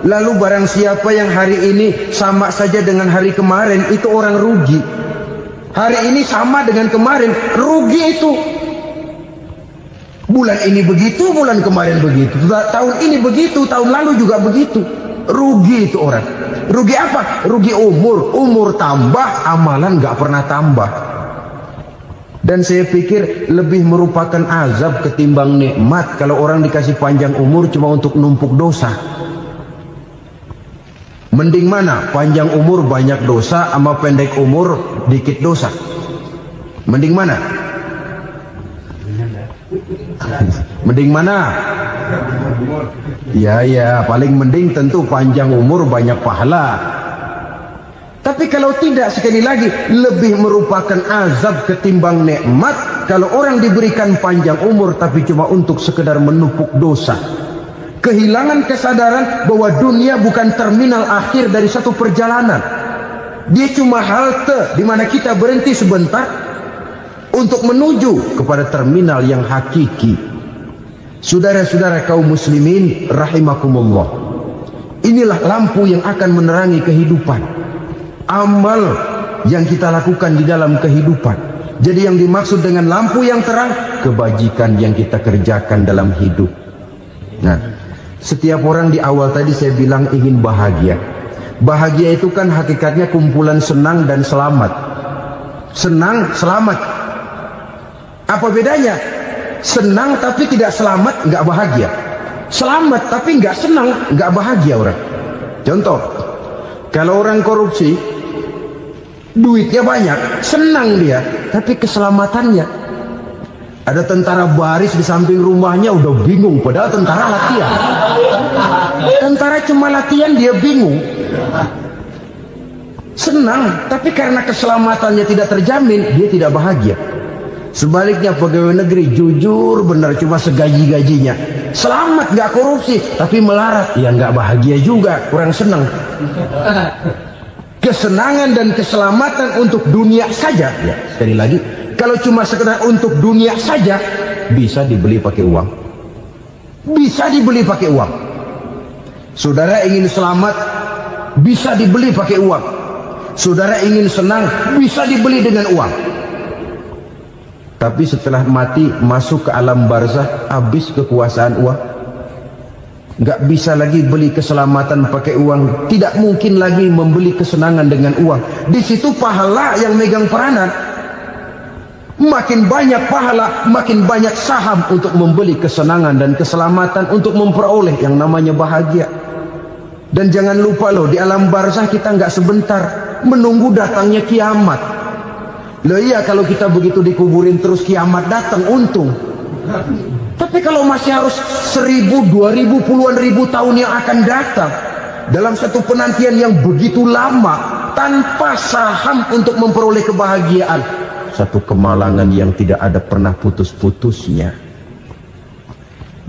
Lalu barang siapa yang hari ini sama saja dengan hari kemarin, itu orang rugi. Hari ini sama dengan kemarin, rugi itu. Bulan ini begitu, bulan kemarin begitu, tahun ini begitu, tahun lalu juga begitu. Rugi itu orang. Rugi apa? Rugi umur. Umur tambah, amalan gak pernah tambah. Dan saya pikir lebih merupakan azab ketimbang nikmat kalau orang dikasih panjang umur cuma untuk numpuk dosa. Mending mana? Panjang umur banyak dosa sama pendek umur dikit dosa? Mending mana? Mending mana? Ya, paling mending tentu panjang umur banyak pahala. Tapi kalau tidak, sekali lagi, lebih merupakan azab ketimbang nikmat kalau orang diberikan panjang umur tapi cuma untuk sekedar menumpuk dosa. Kehilangan kesadaran bahwa dunia bukan terminal akhir dari satu perjalanan. Dia cuma halte di mana kita berhenti sebentar untuk menuju kepada terminal yang hakiki. Saudara-saudara kaum muslimin rahimakumullah, inilah lampu yang akan menerangi kehidupan, amal yang kita lakukan di dalam kehidupan. Jadi yang dimaksud dengan lampu yang terang, kebajikan yang kita kerjakan dalam hidup. Nah, setiap orang di awal tadi saya bilang ingin bahagia. Bahagia itu kan hakikatnya kumpulan senang dan selamat. Senang, selamat. Apa bedanya? Senang tapi tidak selamat, nggak bahagia. Selamat tapi nggak senang, nggak bahagia orang. Contoh, kalau orang korupsi, duitnya banyak, senang dia, tapi keselamatannya. Ada tentara baris di samping rumahnya udah bingung, padahal tentara latihan. Tentara cuma latihan, dia bingung. Senang, tapi karena keselamatannya tidak terjamin, dia tidak bahagia. Sebaliknya pegawai negeri jujur benar, cuma segaji-gajinya, selamat nggak korupsi tapi melarat, ya nggak bahagia juga, kurang senang. Kesenangan dan keselamatan untuk dunia saja, ya sekali lagi, kalau cuma sekedar untuk dunia saja, bisa dibeli pakai uang, bisa dibeli pakai uang. Saudara ingin selamat, bisa dibeli pakai uang. Saudara ingin senang, bisa dibeli dengan uang. Tapi setelah mati masuk ke alam barzah, habis kekuasaan uang. Nggak bisa lagi beli keselamatan pakai uang, tidak mungkin lagi membeli kesenangan dengan uang. Di situ pahala yang megang peranan. Makin banyak pahala, makin banyak saham untuk membeli kesenangan dan keselamatan, untuk memperoleh yang namanya bahagia. Dan jangan lupa loh, di alam barzah kita nggak sebentar, menunggu datangnya kiamat. Loh iya, kalau kita begitu dikuburin terus kiamat datang, untung. Tapi kalau masih harus 1000, 2000, puluhan ribu tahun yang akan datang, dalam satu penantian yang begitu lama, tanpa saham untuk memperoleh kebahagiaan, satu kemalangan yang tidak ada pernah putus-putusnya.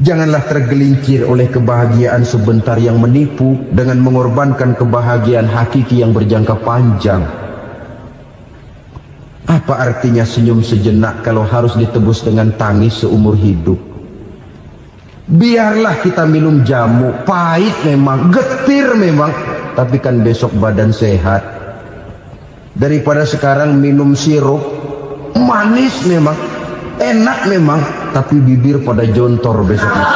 Janganlah tergelincir oleh kebahagiaan sebentar yang menipu dengan mengorbankan kebahagiaan hakiki yang berjangka panjang. Apa artinya senyum sejenak kalau harus ditebus dengan tangis seumur hidup? Biarlah kita minum jamu, pahit memang, getir memang, tapi kan besok badan sehat. Daripada sekarang minum sirup, manis memang, enak memang, tapi bibir pada jontor besoknya.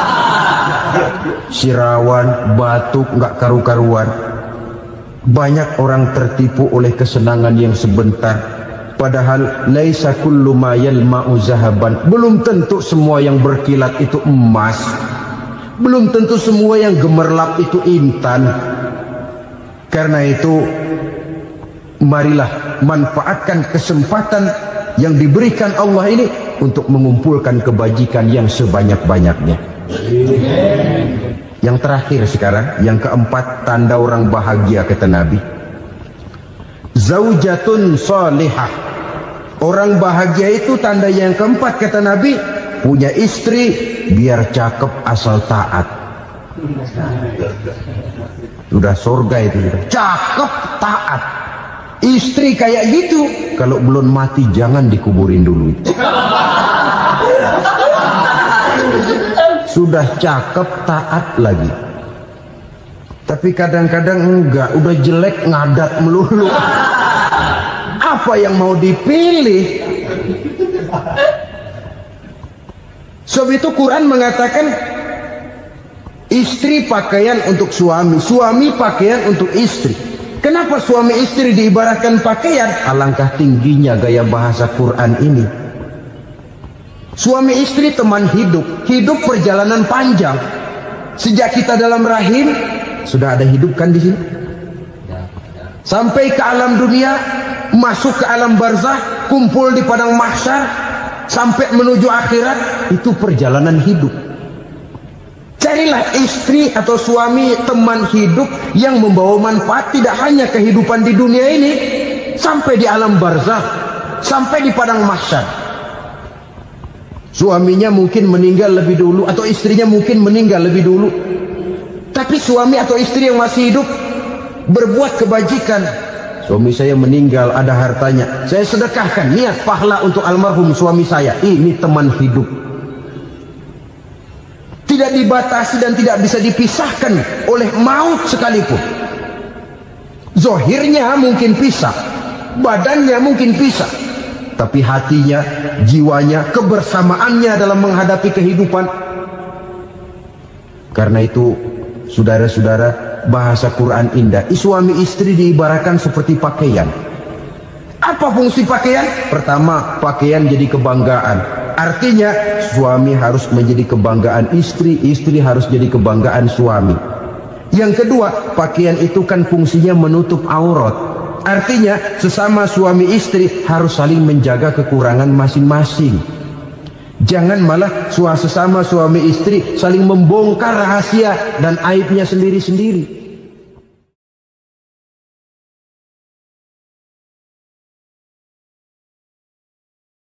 Sirawan, batuk, nggak karu-karuan. Banyak orang tertipu oleh kesenangan yang sebentar. Padahal laisa kullu ma yalma'u zahaban. Belum tentu semua yang berkilat itu emas. Belum tentu semua yang gemerlap itu intan. Karena itu, marilah manfaatkan kesempatan yang diberikan Allah ini untuk mengumpulkan kebajikan yang sebanyak-banyaknya. Yang terakhir sekarang, yang keempat, tanda orang bahagia kata Nabi. Zaujatun salihah. Orang bahagia itu tanda yang keempat kata Nabi, punya istri biar cakep asal taat. Sudah surga itu, cakep taat. Istri kayak gitu, kalau belum mati jangan dikuburin dulu. Sudah cakep taat lagi. Tapi kadang-kadang enggak, udah jelek ngadat melulu. Apa yang mau dipilih? Sebab itu Quran mengatakan istri pakaian untuk suami, suami pakaian untuk istri. Kenapa suami istri diibaratkan pakaian? Alangkah tingginya gaya bahasa Quran ini. Suami istri teman hidup, hidup perjalanan panjang. Sejak kita dalam rahim sudah ada hidup kan di sini. Sampai ke alam dunia, masuk ke alam barzah, kumpul di padang mahsyar, sampai menuju akhirat, itu perjalanan hidup. Carilah istri atau suami teman hidup yang membawa manfaat tidak hanya kehidupan di dunia ini, sampai di alam barzah, sampai di padang mahsyar. Suaminya mungkin meninggal lebih dulu atau istrinya mungkin meninggal lebih dulu, tapi suami atau istri yang masih hidup berbuat kebajikan. Suami saya meninggal, ada hartanya, saya sedekahkan, niat pahala untuk almarhum suami saya. Ini teman hidup, tidak dibatasi dan tidak bisa dipisahkan oleh maut sekalipun. Zohirnya mungkin pisah, badannya mungkin pisah, tapi hatinya, jiwanya, kebersamaannya dalam menghadapi kehidupan. Karena itu saudara-saudara, bahasa Quran indah. Suami istri diibaratkan seperti pakaian. Apa fungsi pakaian? Pertama, pakaian jadi kebanggaan. Artinya suami harus menjadi kebanggaan istri, istri harus jadi kebanggaan suami. Yang kedua, pakaian itu kan fungsinya menutup aurat. Artinya sesama suami istri harus saling menjaga kekurangan masing-masing. Jangan malah sesama suami istri saling membongkar rahasia dan aibnya sendiri-sendiri.